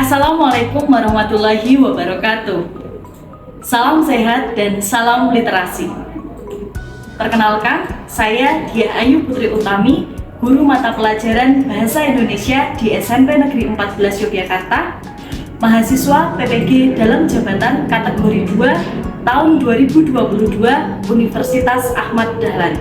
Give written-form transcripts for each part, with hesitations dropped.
Assalamualaikum warahmatullahi wabarakatuh. Salam sehat dan salam literasi. Perkenalkan, saya Dia Ayu Putri Utami, guru mata pelajaran Bahasa Indonesia di SMP Negeri 14 Yogyakarta, mahasiswa PPG dalam jabatan kategori 2 tahun 2022 Universitas Ahmad Dahlan.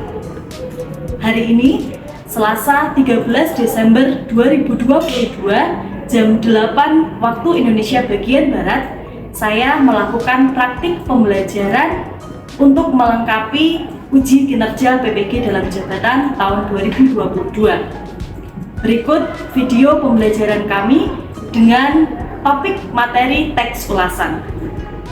Hari ini, Selasa 13 Desember 2022, jam 8 waktu Indonesia bagian Barat, saya melakukan praktik pembelajaran untuk melengkapi uji kinerja PPG dalam jabatan tahun 2022. Berikut video pembelajaran kami dengan topik materi teks ulasan.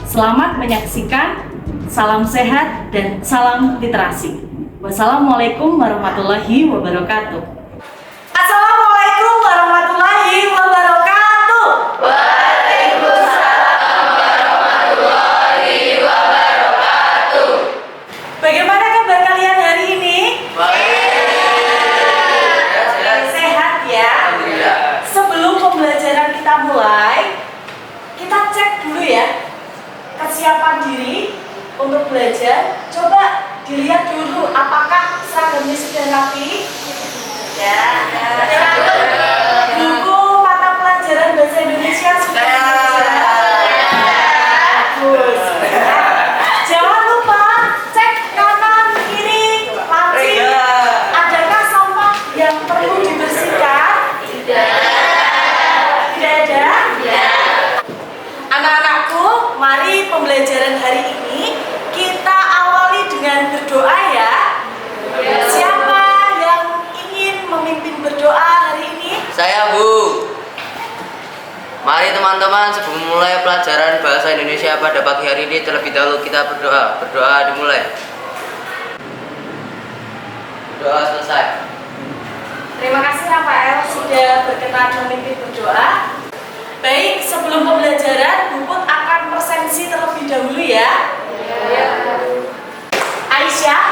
Selamat menyaksikan, salam sehat dan salam literasi. Wassalamualaikum warahmatullahi wabarakatuh. Assalamualaikum warahmatullahi wabarakatuh. Waalaikumsalam warahmatullahi wabarakatuh. Bagaimana kabar kalian hari ini? Baik. Sehat ya? Alhamdulillah. Sebelum pembelajaran kita mulai, kita cek dulu ya kesiapan diri untuk belajar. Coba dilihat dulu apakah seragamnya sudah rapi. Ya. Buku mata pelajaran bahasa Indonesia sudah bagus. Jangan lupa cek kanan kiri laci. Adakah sampah yang perlu dibersihkan? Tidak ada? Anak-anakku, mari pembelajaran hari ini kita awali dengan berdoa ya. Siapa yang ingin memimpin berdoa hari ini? Saya Bu. Mari teman-teman, sebelum mulai pelajaran bahasa Indonesia pada pagi hari ini, terlebih dahulu kita berdoa. Berdoa dimulai. Doa selesai. Terima kasih Rafael sudah berkenan memimpin berdoa. Baik, sebelum pembelajaran, Buput akan presensi terlebih dahulu ya. Aisyah,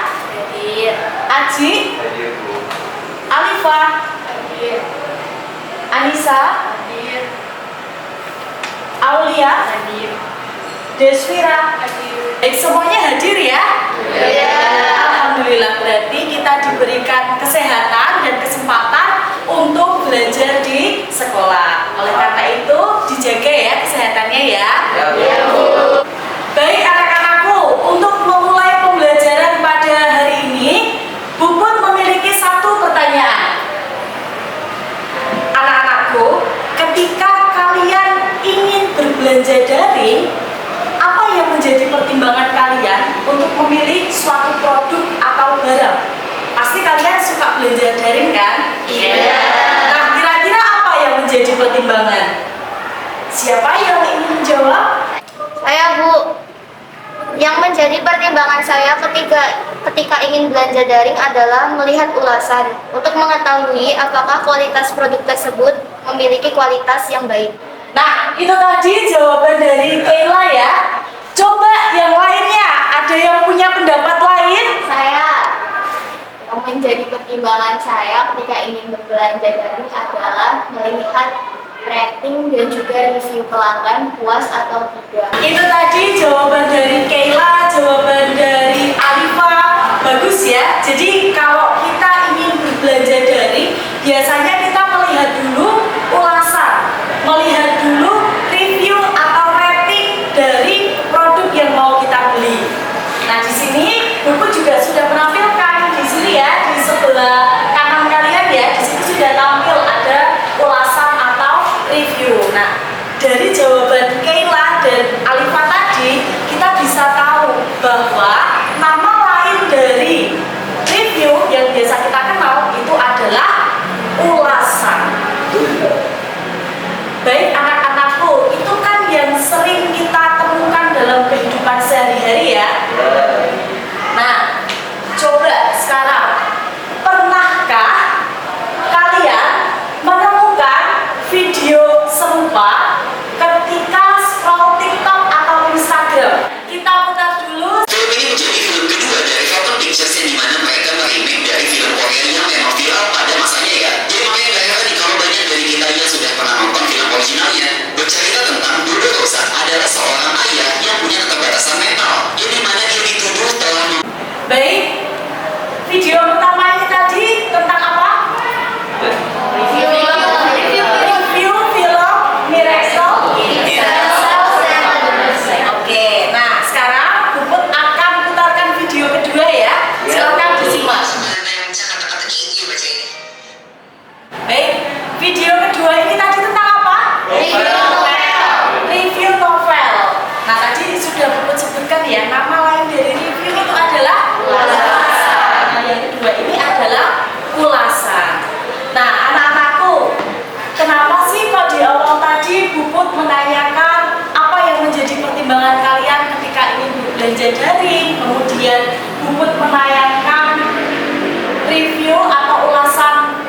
Aji, Alifa, Anissa, Aulia, Deswira. Baik, semuanya hadir ya? Alhamdulillah, berarti kita diberikan kesehatan dan kesempatan untuk belajar di sekolah. Oleh karena itu, dijaga ya kesehatannya ya. Baik anak-anakku, untuk memulai pembelajaran pada hari ini, Buput memiliki satu pertanyaan. Anak-anakku, ketika kalian ingin berbelanja daring, apa yang menjadi pertimbangan kalian untuk memilih suatu produk atau barang? Pasti kalian suka belanja daring kan? Iya. Nah, kira-kira apa yang menjadi pertimbangan? Siapa yang ingin menjawab? Saya Bu. Yang menjadi pertimbangan saya ketika ingin belanja daring adalah melihat ulasan untuk mengetahui apakah kualitas produk tersebut memiliki kualitas yang baik. Nah, itu tadi jawaban dari Kayla ya. Coba yang lainnya, ada yang punya pendapat lain? Yang menjadi pertimbangan saya ketika ingin berbelanja daring adalah melihat rating dan juga review pelanggan puas atau tidak. Itu tadi jawaban dari Kayla, jawaban dari Alifa. Bagus ya. Jadi kalau kita ingin berbelanja daring, biasanya kita melihat dulu ulasan, melihat dulu review atau rating dari produk yang mau kita beli. Nah, di sini buku juga sudah menampilkan di sini ya, di sebelah kanan kalian ya. Di sini sudah tampil ada ulasan atau review. Nah, dari jawaban Kayla dan Alifa tadi, kita bisa tahu bahwa nama lain dari review yang biasa kita kenal itu adalah ulasan. Video kedua ini tadi tentang apa? Review novel. Nah, tadi sudah Puput sebutkan ya, nama lain dari review itu adalah ulasan. Nah, yang kedua ini adalah ulasan. Nah, anak-anakku, kenapa sih kok di awal tadi Puput menanyakan apa yang menjadi pertimbangan kalian ketika ingin berbelanja daring, kemudian Puput menayangkan review atau ulasan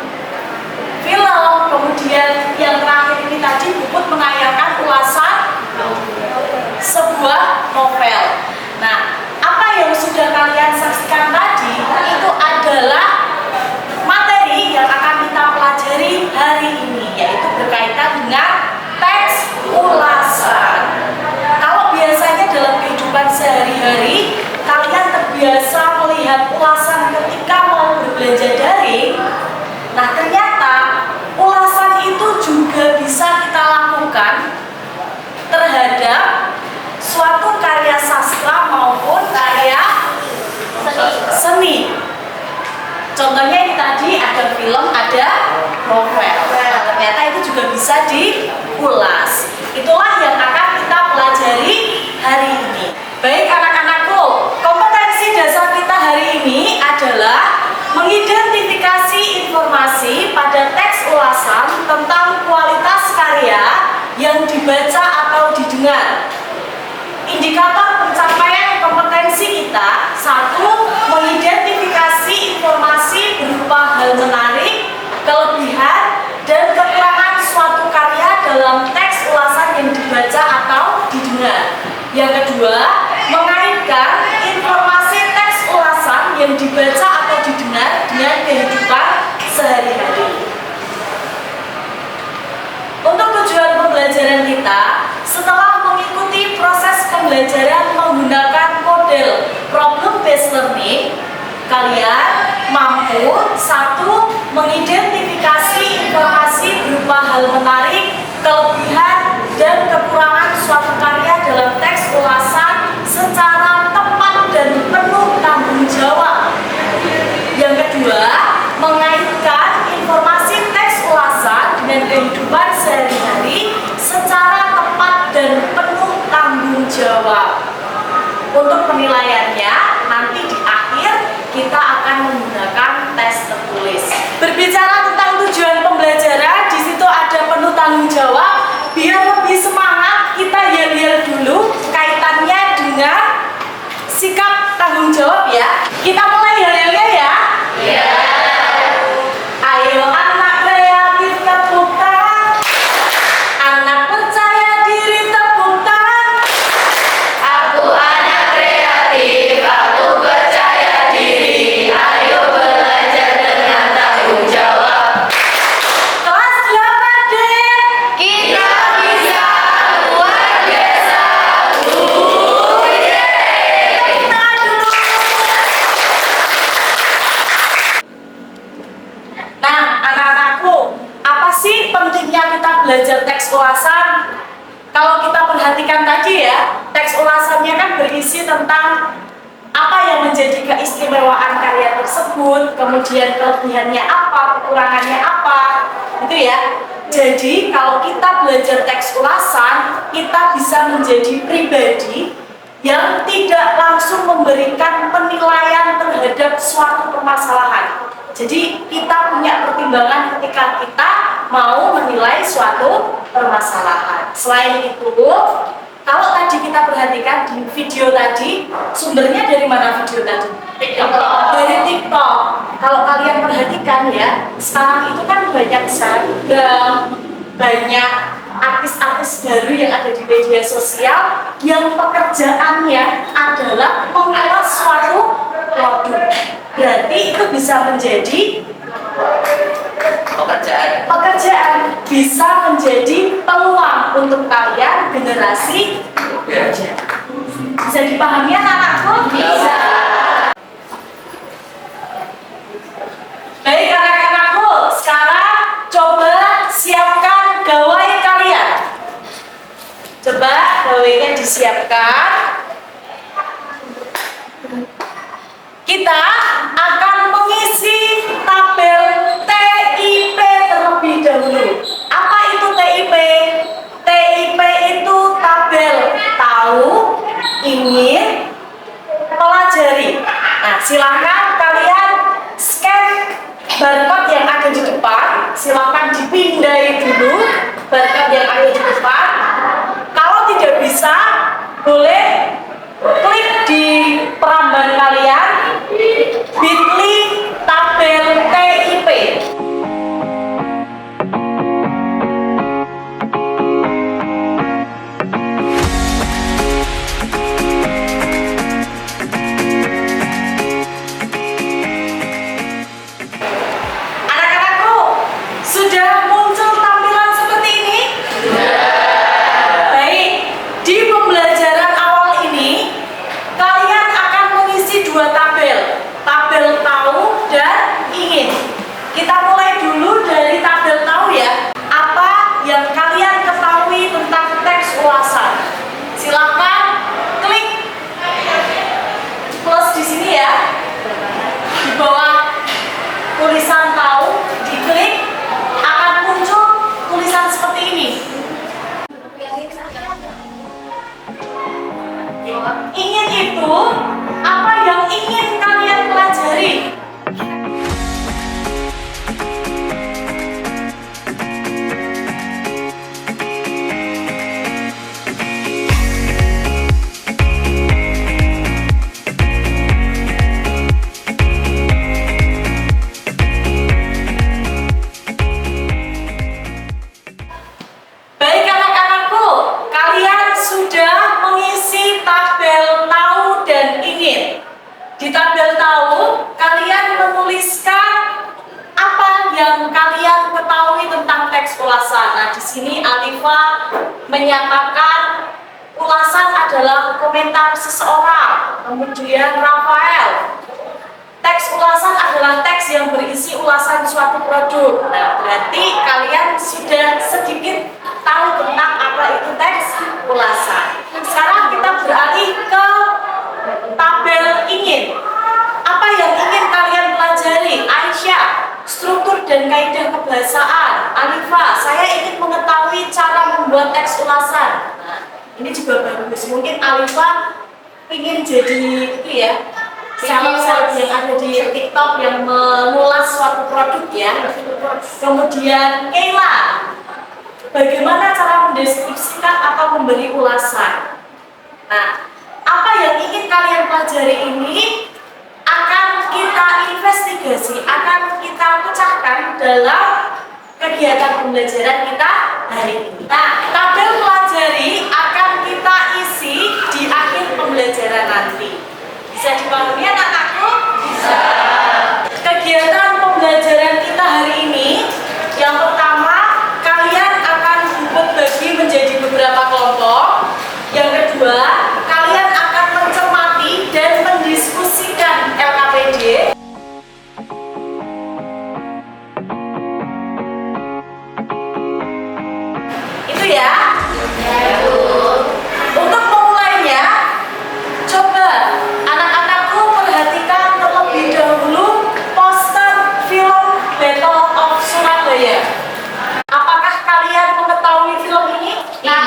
film, kemudian yang terakhir ini tadi Puput menayangkan ulasan sebuah novel. Nah, apa yang sudah kalian saksikan tadi itu adalah materi yang akan kita pelajari hari ini, yaitu berkaitan dengan teks ulasan. Kalau biasanya dalam kehidupan sehari-hari kalian terbiasa melihat ulasan ketika mau berbelanja daring, nah ternyata ulasan itu juga bisa kita lakukan terhadap suatu karya sastra maupun karya seni. Contohnya ini tadi ada film, ada novel. Nah, ternyata itu juga bisa diulas. Itulah yang akan kita pelajari hari ini. Baik anak-anakku, kompetensi dasar kita hari ini adalah mengidentifikasi informasi pada teks ulasan tentang kualitas karya yang dibaca atau didengar. Indikator pencapaian kompetensi kita: 1. Mengidentifikasi informasi berupa hal menarik, kelebihan, dan kekurangan suatu karya dalam teks ulasan yang dibaca atau didengar. Yang kedua, mengaitkan informasi teks ulasan yang dibaca atau didengar dengan kehidupan sehari-hari. Untuk tujuan pembelajaran kita, setelah mengikuti proses pembelajaran menggunakan model problem based learning, kalian mampu: 1. Mengidentifikasi informasi berupa hal menarik, kelebihan, dan kekurangan suatu karya dalam teks ulasan secara tepat dan penuh tanggung jawab. Yang kedua, mengaitkan informasi teks ulasan dengan kehidupan sehari-hari secara tepat dan penuh tanggung jawab. Untuk penilaiannya, nanti di akhir kita akan menggunakan tes tertulis. Berbicara tentang tujuan pembelajaran, di situ ada penuh tanggung jawab. Biar lebih semangat, kita yel-yel dulu kaitannya dengan sikap tanggung jawab ya. Kita mulai yel-yelnya ya. Ayo anak kreatif tepuk tangan, anak percaya diri tepuk tangan. Aku anak kreatif, aku percaya diri. Ayo belajar dengan tanggung jawab. Kelas 8D. Kita bisa luar biasa. Tangan dulu. Nah, anak-anakku, apa sih pentingnya kita belajar teks ulasan? Kalau kita perhatikan tadi ya, teks ulasannya kan berisi tentang apa yang menjadi keistimewaan karya tersebut, kemudian kelebihannya apa, kekurangannya apa, gitu ya. Jadi kalau kita belajar teks ulasan, kita bisa menjadi pribadi yang tidak langsung memberikan penilaian terhadap suatu permasalahan. Jadi kita punya pertimbangan ketika kita mau menilai suatu permasalahan. Selain itu, kalau tadi kita perhatikan di video tadi, sumbernya dari mana video tadi? Dari TikTok. Kalau kalian perhatikan ya, sekarang itu kan banyak selebgram, banyak artis-artis baru yang ada di media sosial yang pekerjaannya adalah mengolah suatu produk. Berarti itu bisa menjadi pekerjaan, bisa menjadi peluang untuk kalian generasi muda. Bisa dipahami anak-anakku? Bisa. Baik anak-anakku, sekarang coba siapkan gawai kalian. Coba gawainya disiapkan. Kita akan mengisi tabel TIP terlebih dahulu. boleh klik di peramban kalian bit.ly tabel TIP. Anak-anakku, sudah muncul tampilan seperti ini? Baik, di pembelajaran awal ini kalian akan mengisi dua tabel, tabel tahu dan ingin. Kita mulai dulu dari tabel tahu ya. Apa yang kalian ketahui tentang teks ulasan? Silakan klik plus di sini ya. Di bawah tulisan tahu, diklik akan muncul tulisan seperti ini. Ingin itu apa yang ingin kalian pelajari? Baik anak-anakku, kalian sudah mengisi tabel tahu dan ingin. Di tabel tahu, kalian menuliskan apa yang kalian ketahui tentang teks ulasan. Nah, di sini Alifa menyatakan ulasan adalah komentar seseorang. Kemudian Rafael, teks ulasan adalah teks yang berisi ulasan suatu produk. Nah, berarti kalian sudah sedikit tahu tentang apa itu teks ulasan. Sekarang kita beralih ke tabel ingin. Apa yang ingin kalian pelajari? Aisyah, struktur dan kaidah kebahasaan. Alifa, saya ingin mengetahui cara membuat teks ulasan. Nah, ini juga bagus. Mungkin Alifa ingin jadi itu ya, seleb yang ada di TikTok yang mengulas suatu produk ya. Kemudian Kayla, bagaimana cara mendeskripsikan atau memberi ulasan? Nah, apa yang ingin kalian pelajari ini akan kita investigasi, akan kita pecahkan dalam kegiatan pembelajaran kita hari ini. Nah, tabel pelajari akan kita isi di akhir pembelajaran nanti. Bisa dipahami anak-anakku? Bisa. Kegiatan pembelajaran kita hari ini, yang pertama, kalian akan bagi menjadi beberapa kelompok. Yang kedua, kalian akan mencermati dan mendiskusikan LKPD. Itu ya. Untuk memulainya, coba anak-anakku perhatikan terlebih dahulu poster film Battle of Surabaya. Apakah kalian mengetahui film ini? Tidak.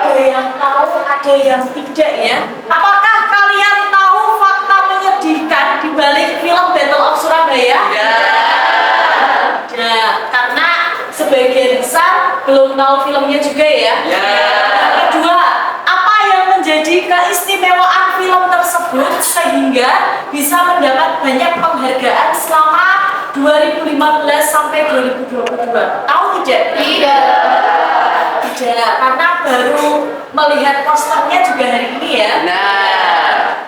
Ada yang tahu, ada yang tidak ya. Apakah kalian tahu fakta menyedihkan di balik film Battle of Surabaya? Tidak. Karena sebagian besar belum tahu filmnya juga ya. Yang kedua, apa yang menjadi keistimewaan film tersebut sehingga bisa mendapat banyak penghargaan selama 2015 sampai 2022? Tahu tidak? Tidak, karena baru melihat posternya juga hari ini ya.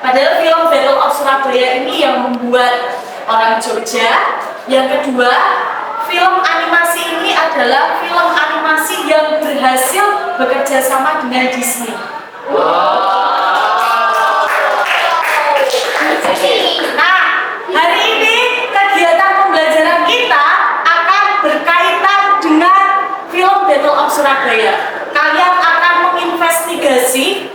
Padahal film Battle of Surabaya ini yang membuat orang Jogja. Yang kedua, film animasi ini adalah film animasi yang berhasil bekerja sama dengan Disney. Nah, hari ini kegiatan pembelajaran kita akan berkaitan dengan film Battle of Surabaya. Kalian akan menginvestigasi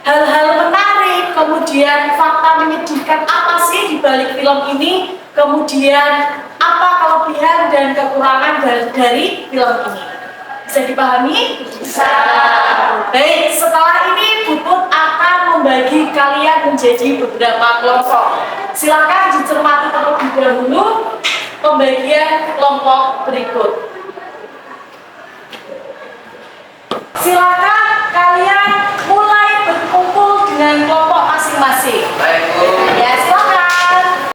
hal-hal menarik, kemudian fakta menyedihkan apa sih di balik film ini, kemudian apa kelebihan dan kekurangan dari film ini. Bisa dipahami? Bisa. Baik, setelah ini Bu Put akan membagi kalian menjadi beberapa kelompok. Silakan dicermati terlebih dahulu pembagian kelompok berikut. Silakan kalian dengan kelompok masing-masing. Baik, Bu. Ya, silakan.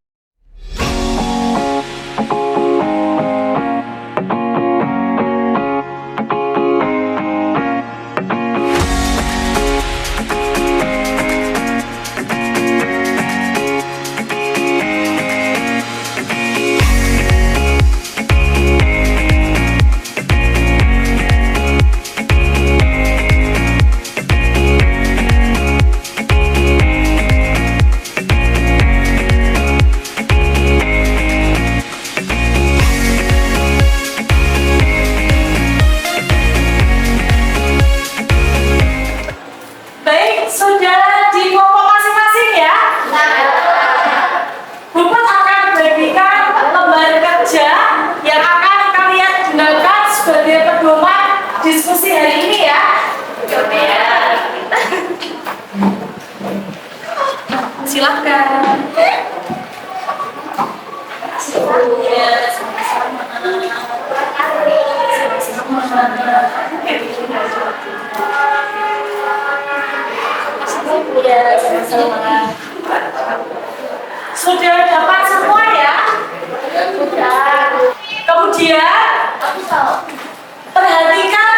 Baik, sudah di kelompok masing-masing ya. Buput akan memberikan lembar kerja yang akan kalian gunakan sebagai pedoman diskusi hari ini ya. Silakan. Sudah dapat semua ya? Kemudian perhatikan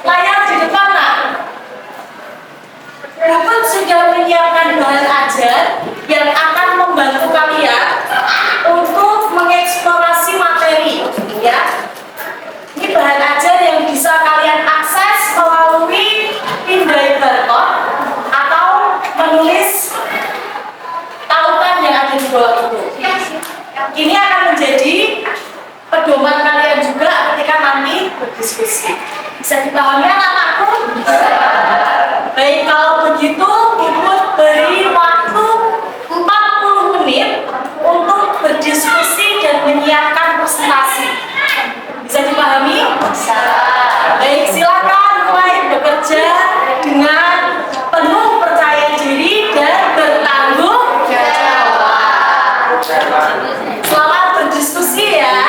layar di depan nak. Buput sudah menyiapkan bahan ajar yang akan membantu kalian untuk mengeksplorasi materi ya. Ini bahan ajar yang bisa kalian akses melalui pindai barcode atau menulis tautan yang ada di bawah itu. Ini akan menjadi pedoman kalian juga ketika nanti berdiskusi. Bisa dipahami anak-anakku? Baik, kalau begitu Buput beri waktu 40 menit untuk berdiskusi dan menyiapkan presentasi. Bisa dipahami? Bisa. Baik, silakan mulai bekerja dengan penuh percaya diri dan bertanggung jawab. Selamat berdiskusi ya.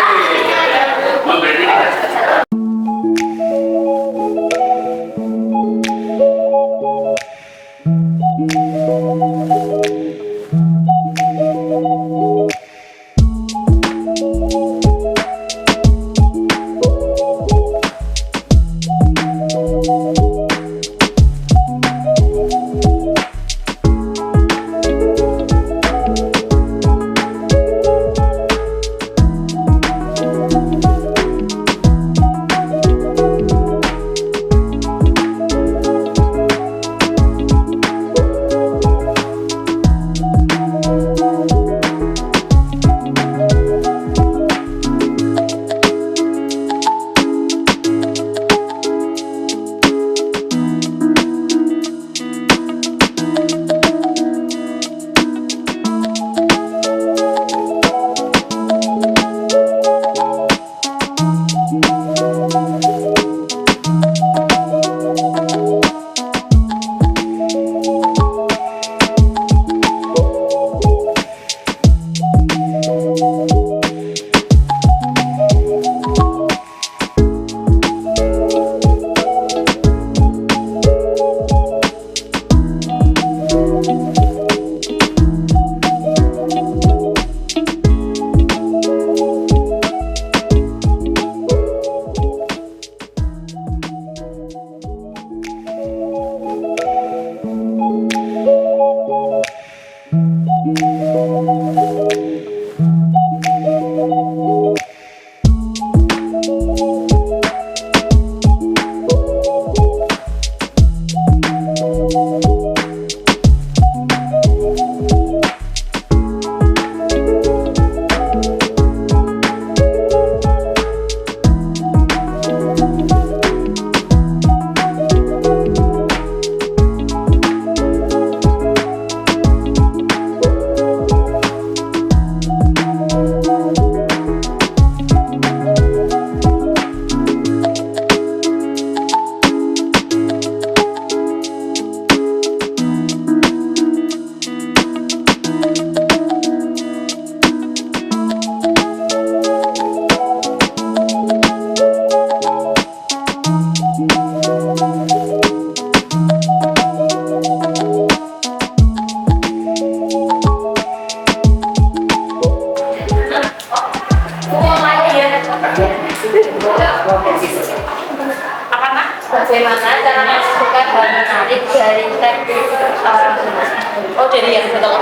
Apa nak? Bagaimana cara menentukan hal menarik dari teks orang tulis? Oh jadi yang battle of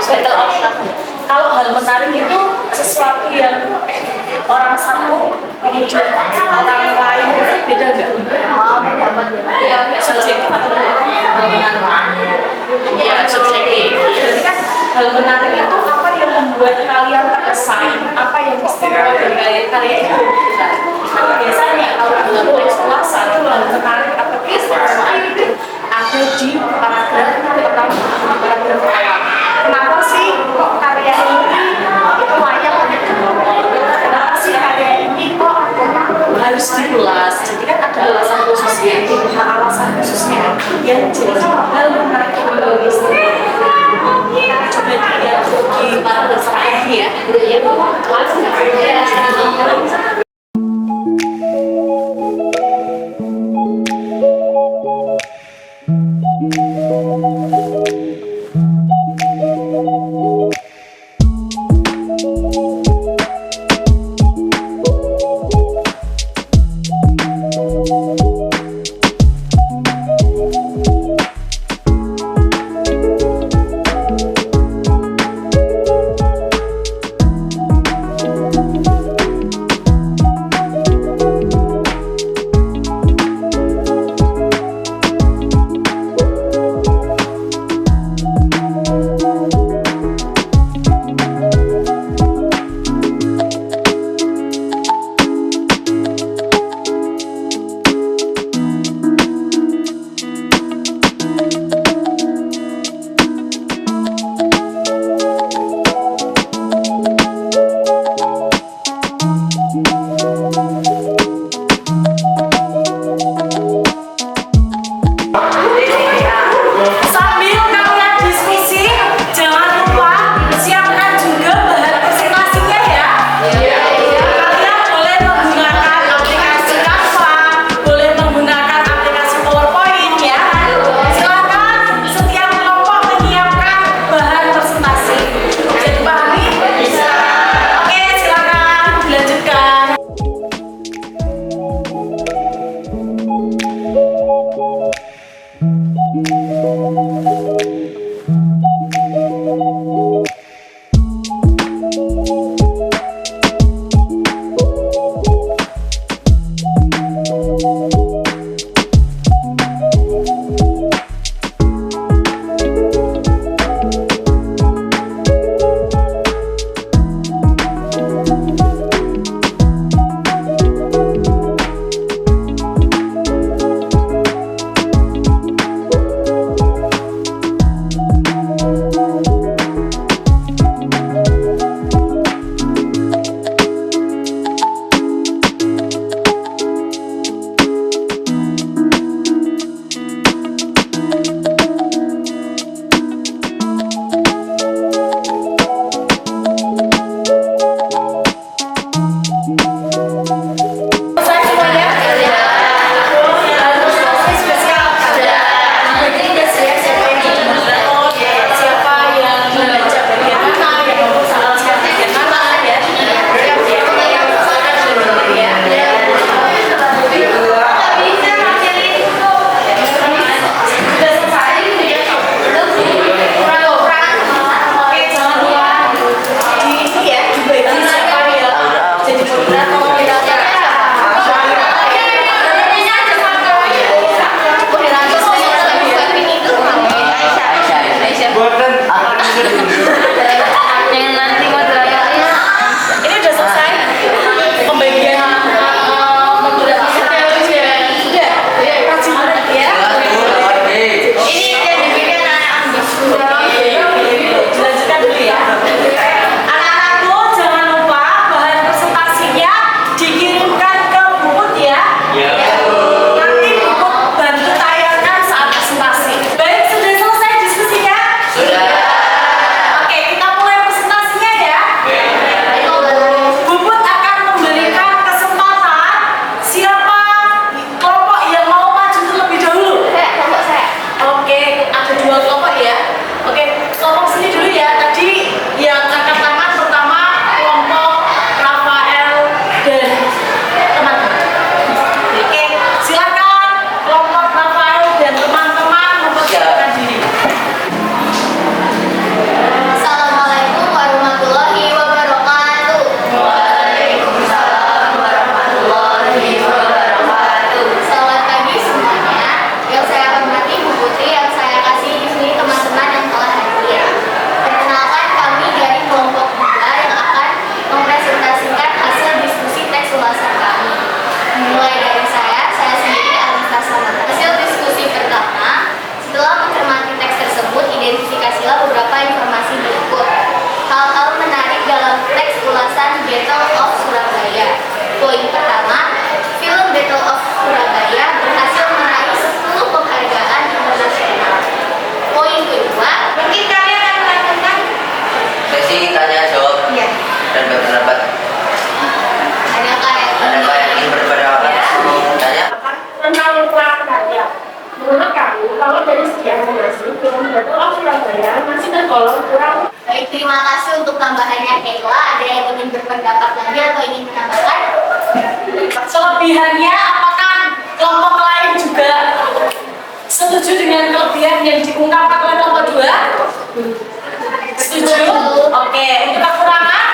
kalau hal menarik itu sesuatu yang orang satu kemudian orang lain beda nggak? Ya, Subjektif atau ya, subjektif. Jadi kan hal menarik itu apa yang membuat kalian terkesan, apa yang istimewa dari kalian itu. Nah, biasanya kalau dalam teks ulasan itu hal menarik atau istimewa itu ada di paragraf pertama, paragraf awal. Kenapa sih kok karya ini itu layak untuk dibawa? Kenapa sih karya ini kok harus diulas? Jadi kan ada alasan khususnya, alasan khususnya yang jadi hal menarik psikologis. Coba dilihat di paragraf terakhir ya. Sambil kalian diskusi, jangan lupa siapkan juga bahan presentasinya ya. Kalian boleh menggunakan aplikasi Canva, boleh menggunakan aplikasi PowerPoint ya. Silakan setiap kelompok menyiapkan bahan presentasi. Bisa dipahami? Bisa. Oke, silakan dilanjutkan. Dimulai dari saya sendiri Anissa Samara. Hasil diskusi pertama, setelah mencermati teks tersebut, identifikasilah beberapa informasi berikut. Hal-hal menarik dalam teks ulasan Battle of Surabaya. Poin pertama, film Battle of Surabaya berhasil meraih 10 penghargaan internasional. Poin kedua, mungkin kalian akan melakukan Sesi tanya jawab ya, dan berpendapat. adakah Yang ingin berpendapat? Tanya. Tentang prakarya. Menurut kamu, kalau dari segi animasi, film Battle of Surabaya masih tergolong kurang. Baik, terima kasih untuk tambahannya Kayla. Ada yang ingin berpendapat lagi atau ingin menambahkan? Kelebihannya apakah kelompok lain juga setuju dengan kelebihan yang diungkapkan oleh kelompok 2? Setuju? Oke, untuk kekurangan?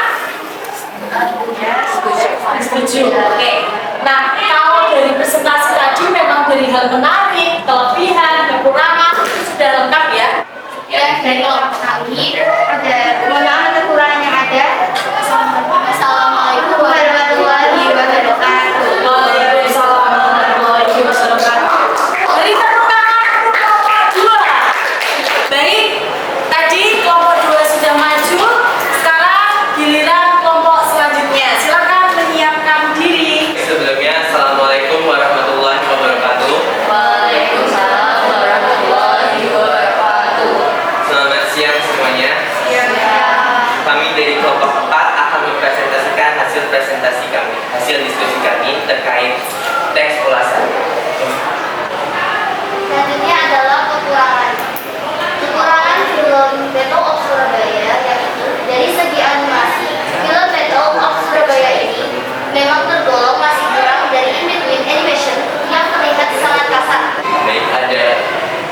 Setuju. Oke. Nah, kalau dari presentasi tadi memang dari hal menarik, kelebihan, kekurangan itu sudah lengkap ya. Ya, dari kelompok kami ada kemenangan dan kekurangan yang ada. Assalamualaikum warahmatullahi wabarakatuh. Waalaikumsalam warahmatullahi wabarakatuh. Dari kelompok 2. Baik, tadi kelompok 2 sudah maju. Sekarang giliran kelompok selanjutnya. Silakan menyiapkan diri. Sebelumnya, Assalamualaikum warahmatullahi wabarakatuh. Waalaikumsalam warahmatullahi wabarakatuh. Selamat siang semuanya. Kami dari kelompok 4 akan mempresentasikan hasil presentasi kami, hasil diskusi kami terkait teks ulasan. Selanjutnya adalah kekurangan. Kekurangan film Battle of Surabaya yaitu dari segi animasi, film Battle of Surabaya ini memang tergolong masih kurang dari in-between animation yang terlihat sangat kasar. Baik,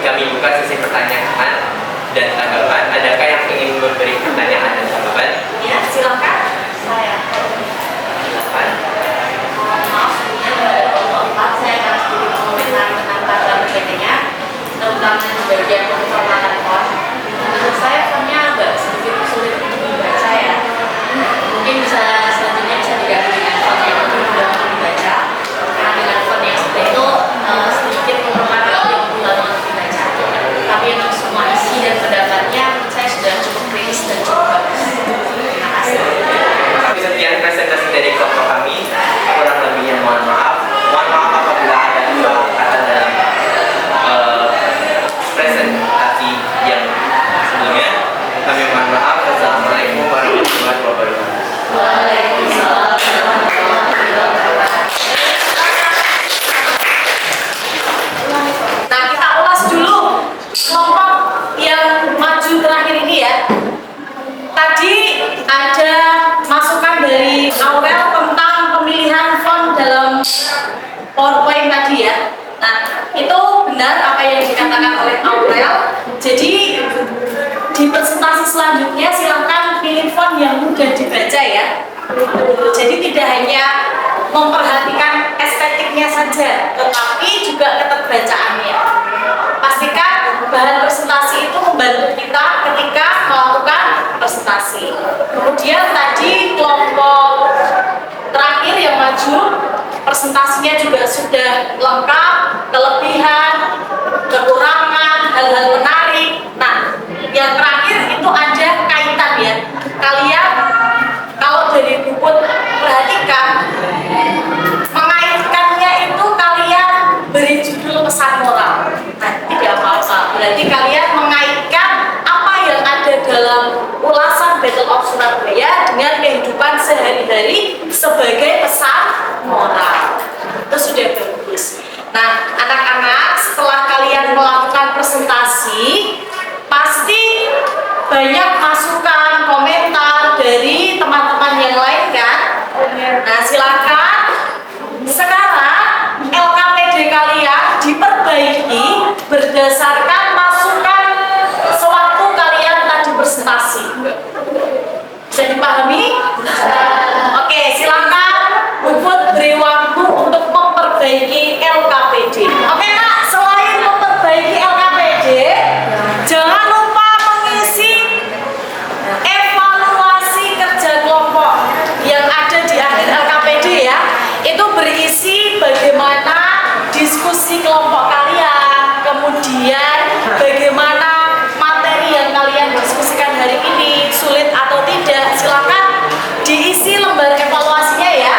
kami buka sesi pertanyaan dan tanggapan. Adakah yang ingin memberi pertanyaan dan tanggapan? Ya, silakan. Silakan. Maaf, sebelumnya pada kelompok 4 saya akan sedikit mengomentari tentang kata bedanya, terutama di bagian penformatan font. Menurut saya fontnya agak sedikit sulit untuk dibaca ya. Mungkin bisa selanjutnya bisa diganti dengan font yang lebih mudah untuk dibaca. Karena dengan font yang seperti itu sedikit memerlukan yang bulat untuk dibaca. Tapi untuk semua isi dan pendapatnya menurut saya sudah cukup kritis dan cukup bagus. Terima kasih. Sekian presentasi dari kelompok kami. Kurang lebihnya mohon maaf. Mohon maaf apabila ada kata dalam presentasi yang sebelumnya. Kami mohon maaf. Wassalamualaikum warahmatullahi wabarakatuh. Waalaikumsalam warahmatullahi wabarakatuh. Nah, kita ulas dulu kelompok yang maju terakhir ini ya. Tadi ada masukan dari Aurel tentang pemilihan font dalam PowerPoint tadi ya. Nah, itu benar apa yang dikatakan oleh Aurel. Jadi di presentasi selanjutnya silakan pilih font yang mudah dibaca ya. Jadi tidak hanya memperhatikan estetiknya saja, tetapi juga keterbacaannya. Pastikan bahan presentasi itu membantu kita ketika melakukan presentasi. Kemudian tadi kelompok terakhir yang maju, presentasinya juga sudah lengkap, kelebihan, kekurangan, hal-hal menarik. Nah, yang terakhir itu ada kaitan ya. Kalian kalau dari buku perhatikan, mengaitkannya itu kalian beri judul pesan moral. Nah, tidak apa-apa. Berarti kalian mengaitkan apa yang ada dalam ulasan Battle of Surabaya dengan kehidupan sehari-hari sebagai pesan moral. Itu sudah bagus. Nah, anak-anak, setelah kalian melakukan presentasi, pasti banyak masukan, komentar dari teman-teman yang lain kan? Nah, silakan. Sekarang LKPD kalian diperbaiki berdasarkan masukan sewaktu kalian tadi presentasi. Bisa dipahami? Oke, silakan Buput beri waktu untuk memperbaiki LKPD. Oke, Kak, selain memperbaiki LKPD, jangan lupa mengisi evaluasi kerja kelompok yang ada di akhir LKPD ya. Itu berisi bagaimana diskusi kelompok kalian, kemudian bagaimana materi yang kalian diskusikan hari ini, sulit atau tidak. Silakan diisi lembar evaluasinya ya.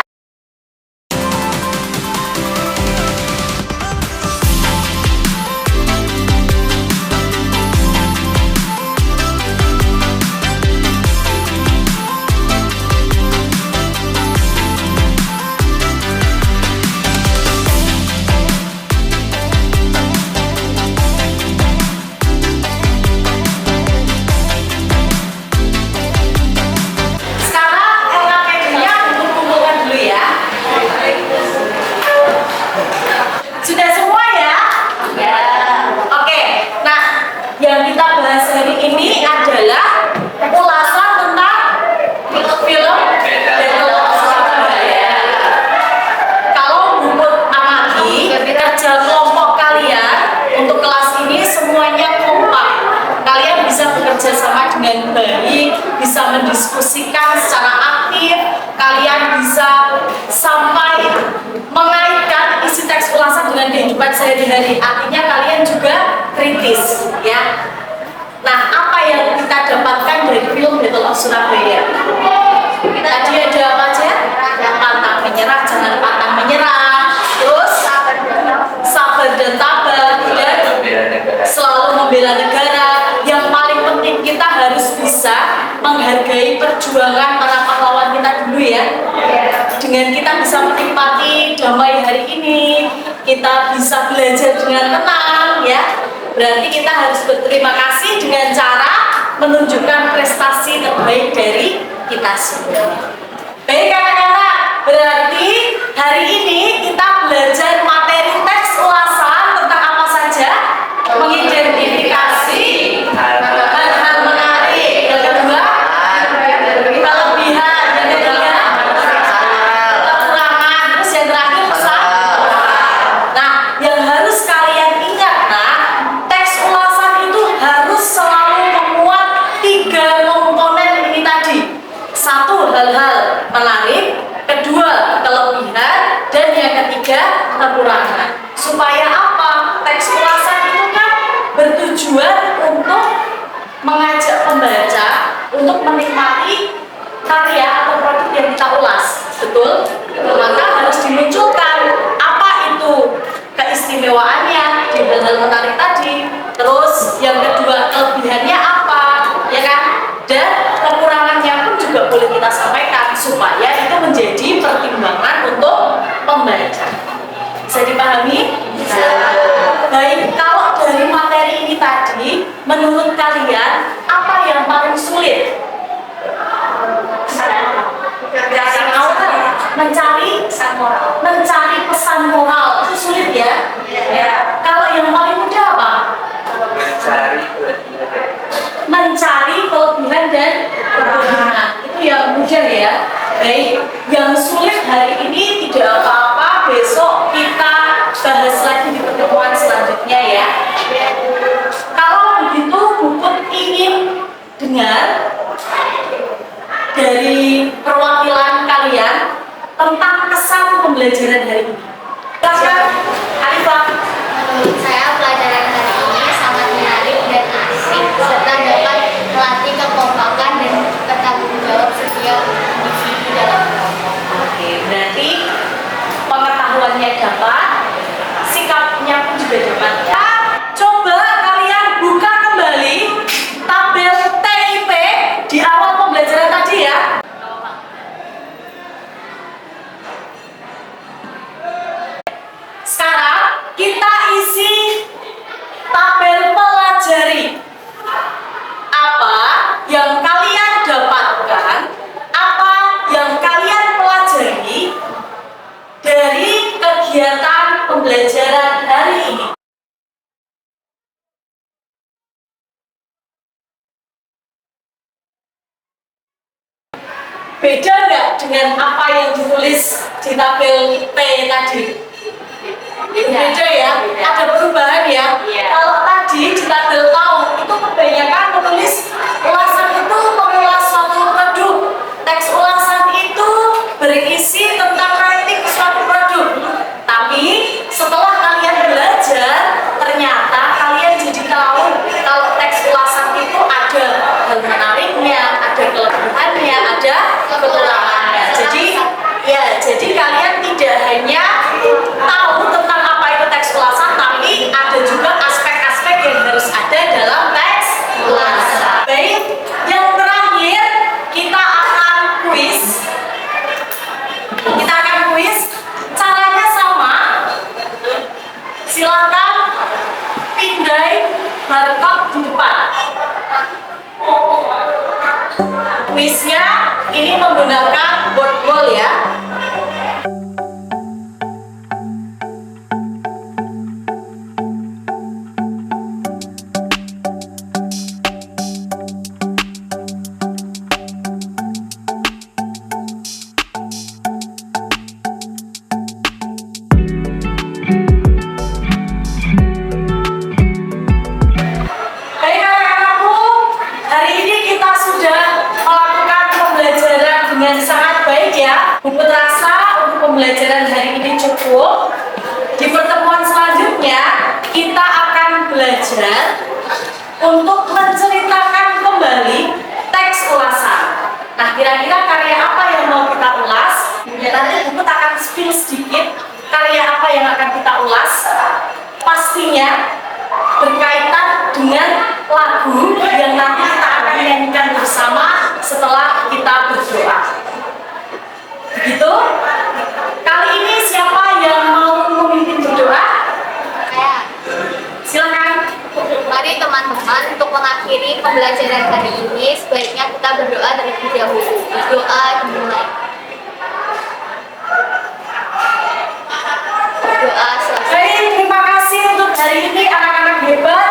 Sekarang LKPD-nya kumpul-kumpulkan dulu ya. Sudah semua ya? Ya. Oke, nah yang kita bahas hari ini adalah ulasan tentang film Battle of Surabaya. Kalau Buput amati kerja kelompok kalian untuk kelas ini semuanya kompak. Kalian bisa bekerja sama dengan baik, bisa mendiskusikan secara aktif, kalian bisa sampai mengaitkan isi teks ulasan dengan kehidupan sehari-hari. Artinya kalian juga kritis, ya. Nah, apa yang kita dapatkan dari film Battle of Surabaya? Tadi ada apa aja? Pantang menyerah, jangan pantang menyerah. Terus sabar dan tabah, dan selalu membela negara. Yang paling penting kita harus bisa menghargai perjuangan para pahlawan kita dulu ya. Dengan kita bisa menikmati damai hari ini, kita bisa belajar dengan tenang ya. Berarti kita harus berterima kasih dengan cara menunjukkan prestasi terbaik dari kita semua. Baik anak-anak, berarti hari ini kita belajar materi teks ulasan tentang apa saja? Mengidentifikasi hal-hal menarik. Yang kedua, kelebihan. Yang ketiga, kekurangan. Terus yang terakhir, pesan. Nah, yang harus kalian ingat, nah, teks ulasan itu harus selalu memuat 3 komponen ini tadi. 1, hal-hal menarik. Kedua, kelebihan. Dan yang ketiga, kekurangan. Supaya apa? Teks ulasan itu kan bertujuan untuk mengajak pembaca untuk menikmati karya atau produk yang kita ulas. Betul? Maka harus dimunculkan apa itu keistimewaannya di hal-hal menarik tadi. Terus yang kedua, kelebihannya apa, ya kan? Dan kekurangannya pun juga boleh kita sampaikan supaya itu menjadi pertimbangan untuk pembaca. Bisa dipahami? Baik, kalau dari materi ini tadi, menurut kalian apa yang paling sulit? Mencari pesan moral itu sulit ya? Kalau yang paling mudah apa? Mencari kelebihan dan kekurangan. Itu yang mudah ya. Baik, yang sulit hari ini tidak apa-apa, besok kita bahas lagi di pertemuan selanjutnya ya. Kalau begitu, Buput ingin dengar dari perwakilan kalian tentang kesan pembelajaran hari ini. Silakan, Arifah. Menurut saya pelajaran hari ini sangat menarik dan asik serta dapat melatih kekompakan dan bertanggung jawab setiap individu dalam kelompok. Oke, berarti pengetahuannya dapat, sikapnya pun juga dapat. Ya, coba kalian buka kembali tabel TIP di awal pembelajaran tadi ya. Sekarang kita isi tabel pelajari. Apa yang kalian dapatkan, apa yang kalian pelajari dari kegiatan pembelajaran hari ini. Beda nggak dengan apa yang ditulis di tabel P tadi? Beda ya? Ada perubahan ya? Kalau tadi di tabel tahu itu kebanyakan menulis ulasan itu mengulas suatu produk. Teks ulasan itu berisi tentang writing suatu produk. menulisnya ini menggunakan word wall ya. Baik anak-anakku, hari ini kita sudah melakukan pembelajaran dengan sangat baik ya. Buku terasa untuk pembelajaran hari ini cukup. Di pertemuan selanjutnya kita akan belajar untuk menceritakan kembali teks ulasan. Nah, kira-kira karya apa yang mau kita ulas? Ya, nanti buku akan spill sedikit karya apa yang akan kita ulas. Pastinya berkaitan dengan lagu yang nanti kita akan nyanyikan bersama setelah kita berdoa. Begitu? Kali ini siapa yang mau memimpin berdoa? Saya. Silakan. Mari teman-teman, untuk mengakhiri pembelajaran hari ini sebaiknya kita berdoa terlebih dahulu. Doa dimulai. Doa selesai. Baik, terima kasih untuk hari ini anak-anak hebat